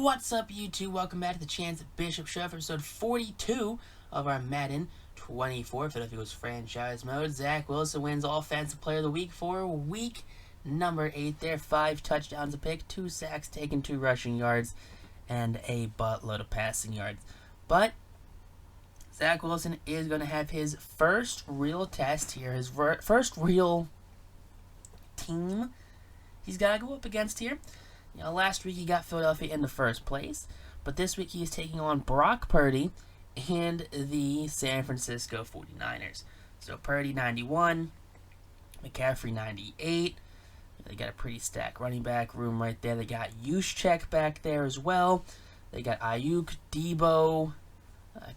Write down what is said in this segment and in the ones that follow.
What's up, YouTube? Welcome back to the Chance Bishop Show for episode 42 of our Madden 24 Philadelphia Eagles franchise mode. Zach Wilson wins Offensive Player of the Week for week number 8 there. 5 touchdowns a pick, 2 sacks taken, 2 rushing yards, and a buttload of passing yards. But Zach Wilson is going to have his first real test here, his first real team he's got to go up against here. You know, last week he got Philadelphia in the first place, but this week he is taking on Brock Purdy and the San Francisco 49ers. So Purdy 91, McCaffrey 98. They got a pretty stacked running back room right there. They got Juszczyk back there as well. They got Ayuk, Debo,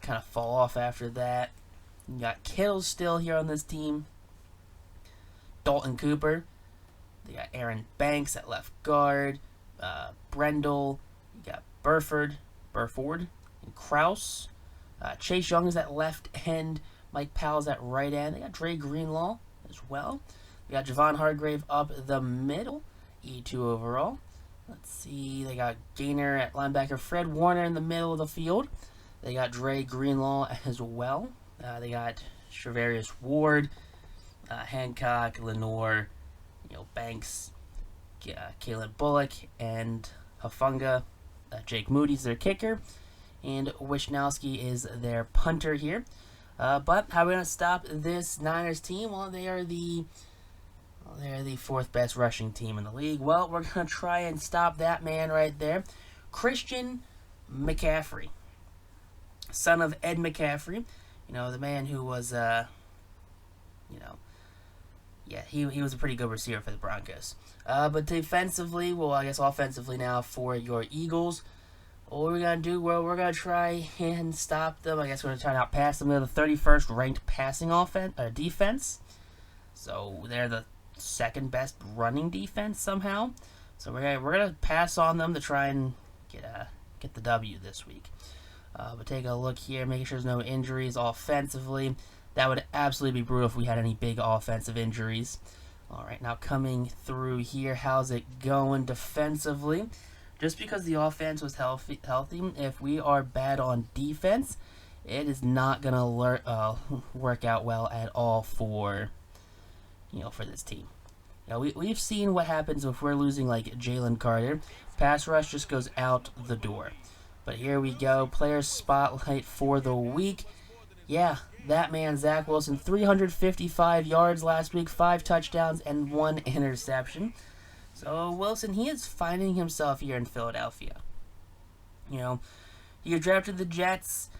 kind of fall off after that. You got Kittle still here on this team. Dalton Cooper. They got Aaron Banks at left guard. Brendel, you got Burford, and Krause. Chase Young is at left end. Mike Powell's at right end. They got Dre Greenlaw as well. We got Javon Hargrave up the middle, E2 overall. Let's see, they got Gainer at linebacker, Fred Warner in the middle of the field. They got Dre Greenlaw as well. They got Charvarius Ward, Hancock, Lenore, Banks, Kalen Bullock, and Hafunga. Jake Moody's their kicker, and Wishnowski is their punter here. But how are we going to stop this Niners team? Well, they are the 4th best rushing team in the league. Well, we're going to try and stop that man right there. Christian McCaffrey, son of Ed McCaffrey. The man who was, he was a pretty good receiver for the Broncos. But defensively, well, I guess offensively now for your Eagles, what we're going to do, well, we're going to try and stop them. I guess we're going to try and outpass them. They're the 31st ranked passing defense. So they're the 2nd best running defense somehow. So we're going to pass on them to try and get the W this week. But take a look here, making sure there's no injuries offensively. That would absolutely be brutal if we had any big offensive injuries. All right, now coming through here, how's it going defensively? Just because the offense was healthy, if we are bad on defense, it is not going to work out well at all for this team. We've seen what happens if we're losing like Jalen Carter. Pass rush just goes out the door. But here we go, player spotlight for the week. Yeah, that man, Zach Wilson, 355 yards last week, 5 touchdowns, and 1 interception. So, Wilson, he is finding himself here in Philadelphia. He drafted the Jets,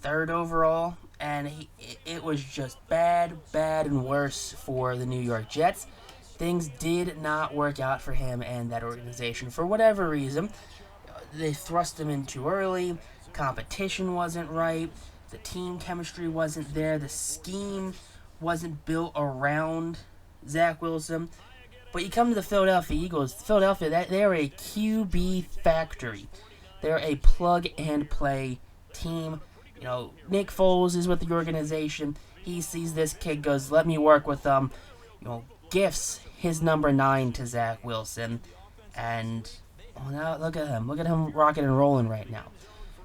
3rd overall, and it was just bad, and worse for the New York Jets. Things did not work out for him and that organization for whatever reason. They thrust him in too early, competition wasn't right, the team chemistry wasn't there. The scheme wasn't built around Zach Wilson. But you come to the Philadelphia Eagles. Philadelphia, they're a QB factory. They're a plug-and-play team. Nick Foles is with the organization. He sees this kid, goes, let me work with them. Gifts his number 9 to Zach Wilson. And now look at him. Look at him rocking and rolling right now.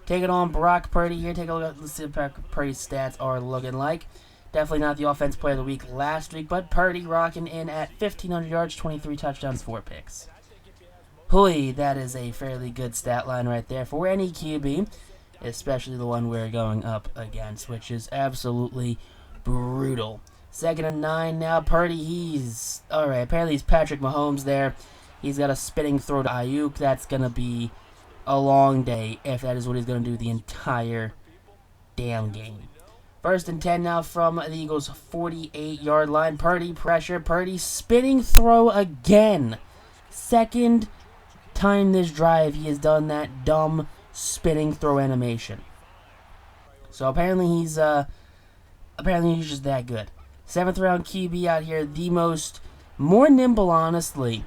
Taking on Brock Purdy here. Take a look at let's see what Brock Purdy's stats are looking like. Definitely not the offensive player of the week last week, but Purdy rocking in at 1,500 yards, 23 touchdowns, 4 picks. Holy, that is a fairly good stat line right there for any QB, especially the one we're going up against, which is absolutely brutal. 2nd and 9 now. Purdy, he's all right. Apparently, he's Patrick Mahomes there. He's got a spinning throw to Ayuk. That's gonna be a long day if that is what he's going to do the entire damn game. 1st and 10 now from the Eagles' 48-yard line. Purdy pressure. Purdy spinning throw again. 2nd time this drive he has done that dumb spinning throw animation. So apparently he's just that good. 7th round QB out here, more nimble honestly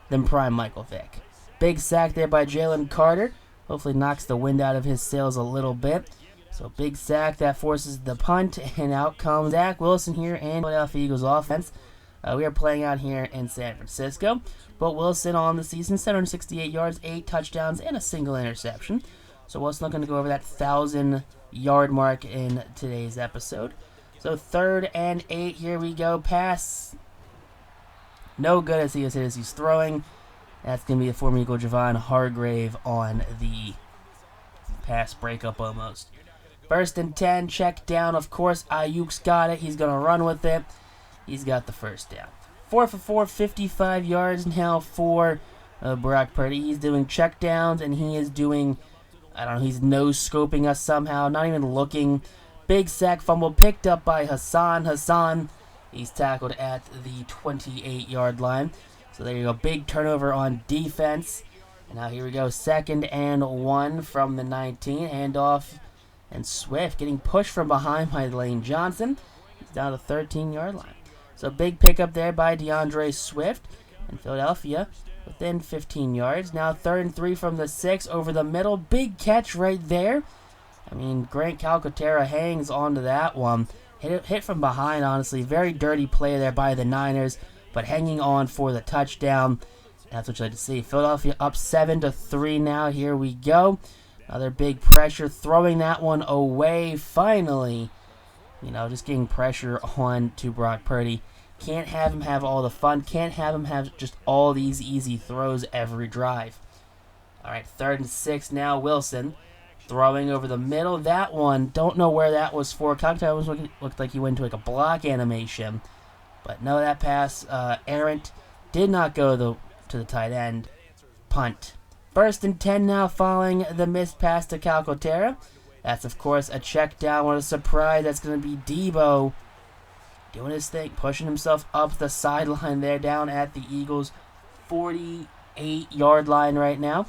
than prime Michael Vick. Big sack there by Jalen Carter. Hopefully knocks the wind out of his sails a little bit. So big sack that forces the punt, and out comes Zach Wilson here and Philadelphia Eagles offense. We are playing out here in San Francisco. But Wilson on the season, 768 yards, 8 touchdowns, and a single interception. So Wilson looking to go over that 1,000-yard mark in today's episode. So 3rd and 8, here we go. Pass. No good as he's throwing. That's going to be the former Eagle Javon Hargrave on the pass breakup almost. 1st and 10, check down. Of course, Ayuk's got it. He's going to run with it. He's got the first down. 4 for 4, 55 yards now for Brock Purdy. He's doing check downs, and he is doing, I don't know, he's nose-scoping us somehow, not even looking. Big sack fumble picked up by Hassan. He's tackled at the 28-yard line. So there you go, big turnover on defense. And now here we go, 2nd and 1 from the 19. Handoff, and Swift getting pushed from behind by Lane Johnson. He's down to the 13-yard line. So big pickup there by DeAndre Swift. And Philadelphia within 15 yards. Now 3rd and 3 from the 6 over the middle. Big catch right there. I mean, Grant Calcaterra hangs onto that one. Hit from behind, honestly. Very dirty play there by the Niners, but hanging on for the touchdown. That's what you like to see. Philadelphia up 7-3 now. Here we go. Another big pressure. Throwing that one away finally. You know, just getting pressure on to Brock Purdy. Can't have him have all the fun. Can't have him have just all these easy throws every drive. All right, 3rd and 6 now. Wilson throwing over the middle. That one, don't know where that was for. Calcaterra looked like he went into like a block animation. But no, that pass errant. Did not go to the tight end. Punt. 1st and 10 now following the missed pass to Calcaterra. That's, of course, a check down. What a surprise. That's going to be Debo doing his thing, pushing himself up the sideline there down at the Eagles' 48-yard line right now.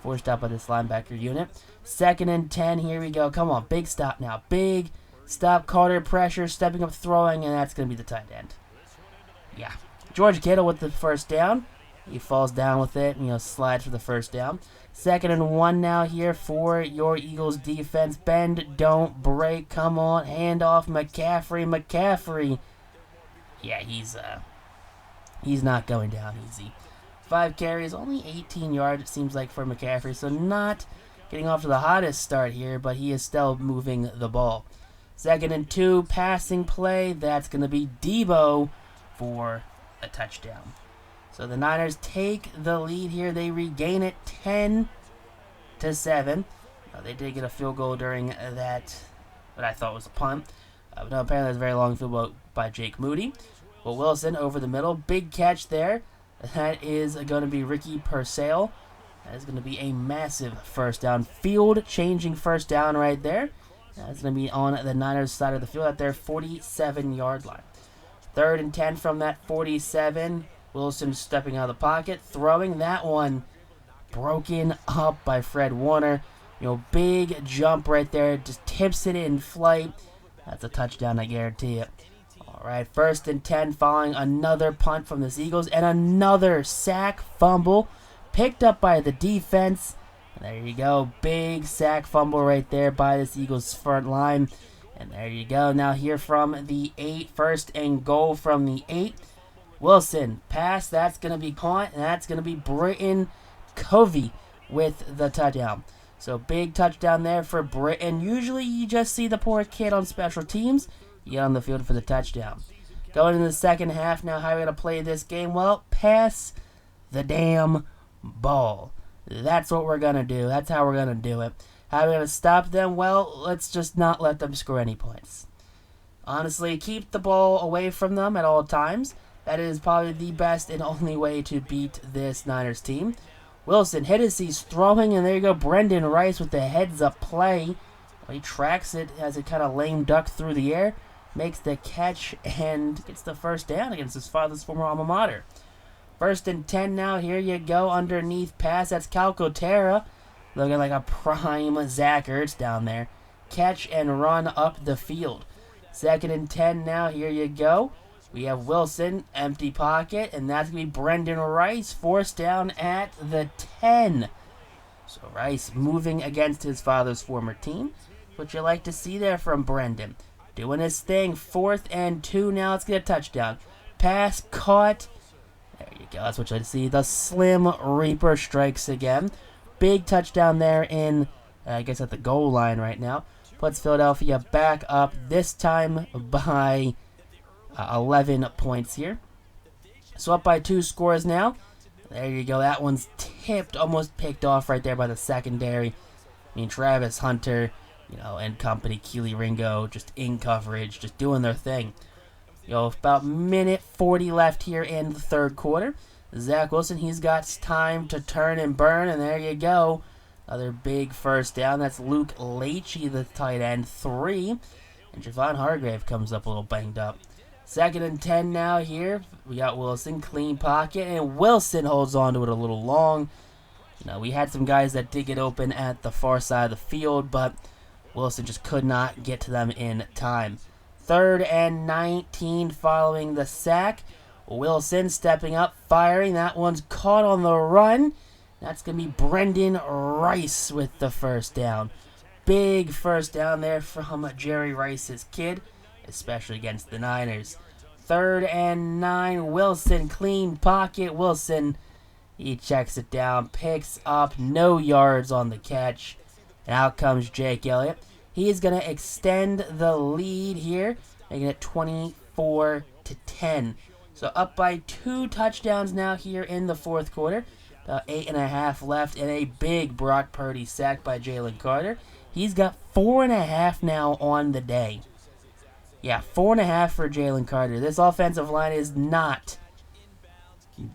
Forced out by this linebacker unit. 2nd and 10. Here we go. Come on. Big stop now. Big stop. Carter pressure. Stepping up, throwing, and that's going to be the tight end. Yeah. George Kittle with the first down. He falls down with it and, slides for the first down. 2nd and 1 now here for your Eagles defense. Bend, don't break. Come on. Hand off McCaffrey. Yeah, he's not going down easy. 5 carries, only 18 yards, it seems like, for McCaffrey. So not getting off to the hottest start here, but he is still moving the ball. 2nd and 2, passing play. That's going to be Debo for a touchdown. So the Niners take the lead here. They regain it 10-7. They did get a field goal during that, what I thought was a punt. But no, apparently it was a very long field goal by Jake Moody. But Wilson over the middle. Big catch there. That is going to be Ricky Purcell. That is going to be a massive first down. Field-changing first down right there. That's going to be on the Niners side of the field at their 47-yard line. 3rd and 10 from that 47. Wilson stepping out of the pocket. Throwing that one. Broken up by Fred Warner. Big jump right there. Just tips it in flight. That's a touchdown, I guarantee it. All right, 1st and 10 following another punt from the Eagles and another sack fumble picked up by the defense. And there you go, big sack fumble right there by this Eagles front line. And there you go, now here from the 8, 1st and goal from the 8. Wilson, pass, that's going to be caught, and that's going to be Britton Covey with the touchdown. So big touchdown there for Britton. Usually you just see the poor kid on special teams. You get on the field for the touchdown. Going into the second half now, how are we going to play this game? Well, pass the damn ball. That's what we're going to do. That's how we're going to do it. How are we going to stop them? Well, let's just not let them score any points. Honestly, keep the ball away from them at all times. That is probably the best and only way to beat this Niners team. Wilson hit as he's throwing, and there you go, Brendan Rice with the heads-up play. He tracks it as it kind of lame duck through the air, makes the catch, and gets the first down against his father's former alma mater. 1st and 10 now, here you go, underneath pass, that's Calcaterra, looking like a prime Zach Ertz down there. Catch and run up the field. 2nd and 10 now, here you go. We have Wilson, empty pocket, and that's going to be Brendan Rice, forced down at the 10. So Rice moving against his father's former team. What you like to see there from Brendan. Doing his thing, 4th and 2 now, let's get a touchdown. pass caught. There you go. That's what you like to see. The Slim Reaper strikes again. Big touchdown there in, I guess, at the goal line right now. Puts Philadelphia back up, this time by 11 points here. So up by 2 scores now. There you go. That one's tipped, almost picked off right there by the secondary. I mean, Travis Hunter, and company, Keely Ringo, just in coverage, just doing their thing. About minute 40 left here in the third quarter. Zach Wilson, he's got time to turn and burn, and there you go. Another big first down. That's Luke Leachy, the tight end, 3. And Javon Hargrave comes up a little banged up. 2nd and 10 now here. We got Wilson, clean pocket, and Wilson holds on to it a little long. We had some guys that did get open at the far side of the field, but Wilson just could not get to them in time. 3rd and 19 following the sack. Wilson stepping up, firing. That one's caught on the run. That's going to be Brendan Rice with the first down. Big first down there from Jerry Rice's kid, especially against the Niners. 3rd and 9, Wilson, clean pocket. Wilson, he checks it down, picks up no yards on the catch. And out comes Jake Elliott. He is going to extend the lead here, making it 24-10. So up by 2 touchdowns now here in the fourth quarter. 8.5 left, and a big Brock Purdy sack by Jalen Carter. He's got 4.5 now on the day. Yeah, 4.5 for Jalen Carter. This offensive line is not,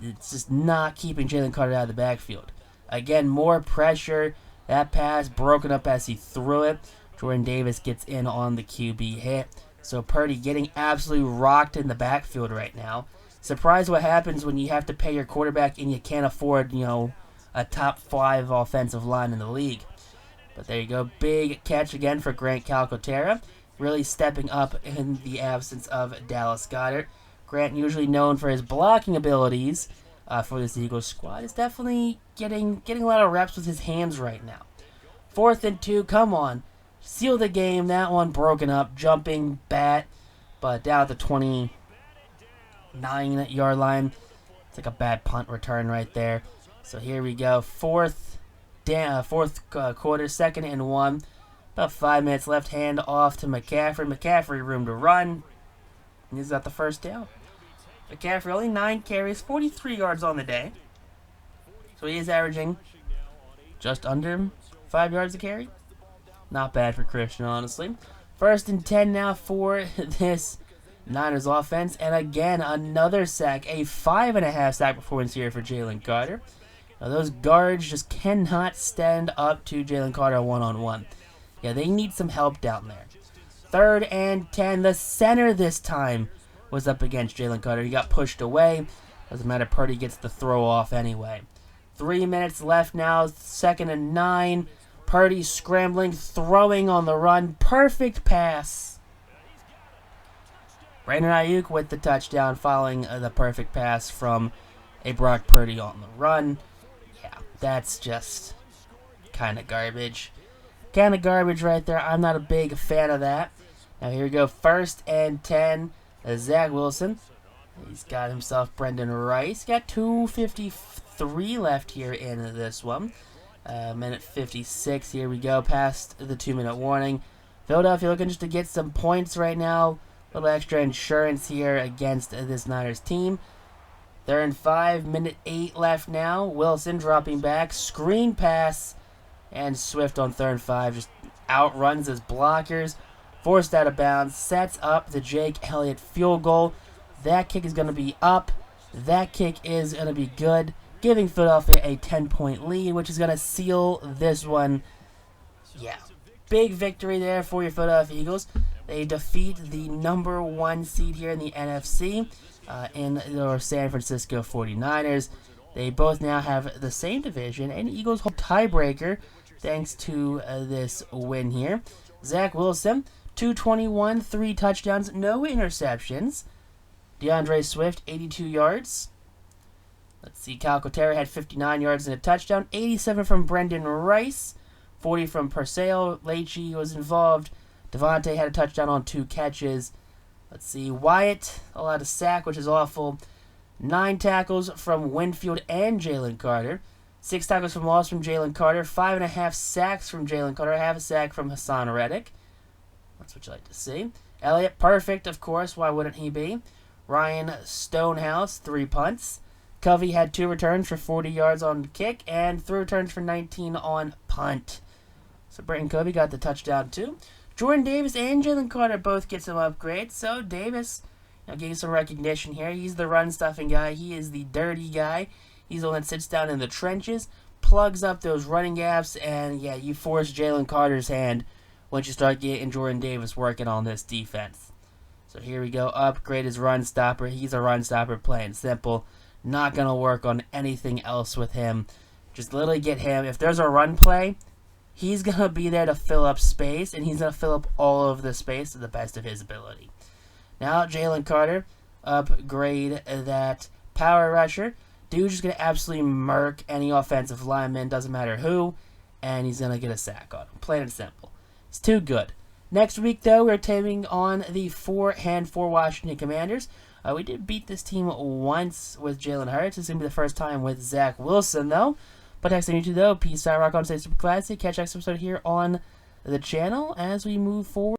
it's just not keeping Jalen Carter out of the backfield. Again, more pressure. That pass broken up as he threw it. Jordan Davis gets in on the QB hit. So Purdy getting absolutely rocked in the backfield right now. Surprised what happens when you have to pay your quarterback and you can't afford, a top 5 offensive line in the league. But there you go. Big catch again for Grant Calcaterra. Really stepping up in the absence of Dallas Goedert. Grant, usually known for his blocking abilities for this Eagles squad, is definitely getting a lot of reps with his hands right now. 4th and 2, come on. Seal the game. That one broken up. Jumping bat. But down at the 29-yard line. It's like a bad punt return right there. So here we go. Fourth quarter, 2nd and 1. About 5 minutes left. Hand off to McCaffrey. McCaffrey room to run. And he's got the first down. McCaffrey only 9 carries, 43 yards on the day. So he is averaging just under 5 yards a carry. Not bad for Christian, honestly. 1st and 10 now for this Niners offense. And again, another sack. A 5.5 sack performance here for Jalen Carter. Now, those guards just cannot stand up to Jalen Carter one-on-one. Yeah, they need some help down there. 3rd and 10. The center this time was up against Jalen Carter. He got pushed away. Doesn't matter. Purdy gets the throw off anyway. 3 minutes left now. 2nd and 9. Purdy scrambling, throwing on the run. Perfect pass. Brandon Ayuk with the touchdown following the perfect pass from a Brock Purdy on the run. Yeah, that's just kind of garbage. Kind of garbage right there. I'm not a big fan of that. Now here we go. 1st and 10. Zach Wilson. He's got himself Brendan Rice. Got 2:53 left here in this one. Minute 56. Here we go. Past the 2-minute warning. Philadelphia looking just to get some points right now. A little extra insurance here against this Niners team. 3rd and 5. Minute 8 left now. Wilson dropping back. Screen pass. And Swift on 3rd and 5 just outruns his blockers. Forced out of bounds. Sets up the Jake Elliott field goal. That kick is going to be up. That kick is going to be good, giving Philadelphia a 10-point lead, which is going to seal this one. Yeah, big victory there for your Philadelphia Eagles. They defeat the number 1 seed here in the NFC in the San Francisco 49ers. They both now have the same division, and Eagles hold tiebreaker thanks to this win here. Zach Wilson, 221, 3 touchdowns, no interceptions. DeAndre Swift, 82 yards. Let's see, Calcaterra had 59 yards and a touchdown. 87 from Brendan Rice. 40 from Purcell. Leachy was involved. Devontae had a touchdown on 2 catches. Let's see, Wyatt allowed a sack, which is awful. 9 tackles from Winfield and Jalen Carter. 6 tackles from loss from Jalen Carter. 5.5 sacks from Jalen Carter. Half a sack from Hassan Reddick. That's what you like to see. Elliott, perfect, of course. Why wouldn't he be? Ryan Stonehouse, 3 punts. Covey had 2 returns for 40 yards on kick and 3 returns for 19 on punt. So Britton Covey got the touchdown too. Jordan Davis and Jalen Carter both get some upgrades. So Davis, getting some recognition here. He's the run-stuffing guy. He is the dirty guy. He's the one that sits down in the trenches, plugs up those running gaps, and yeah, you force Jalen Carter's hand once you start getting Jordan Davis working on this defense. So here we go. Upgrade his run stopper. He's a run stopper, plain simple. Not going to work on anything else with him. Just literally get him. If there's a run play, he's going to be there to fill up space, and he's going to fill up all of the space to the best of his ability. Now, Jalen Carter, upgrade that power rusher. Dude's just going to absolutely murk any offensive lineman, doesn't matter who, and he's going to get a sack on him. Plain and simple. It's too good. Next week, though, we're taking on the 4-4 Washington Commanders. We did beat this team once with Jalen Hurts. It's going to be the first time with Zach Wilson, though. But next thing you do, though, peace out, rock on, stay super classy. Catch next episode here on the channel as we move forward.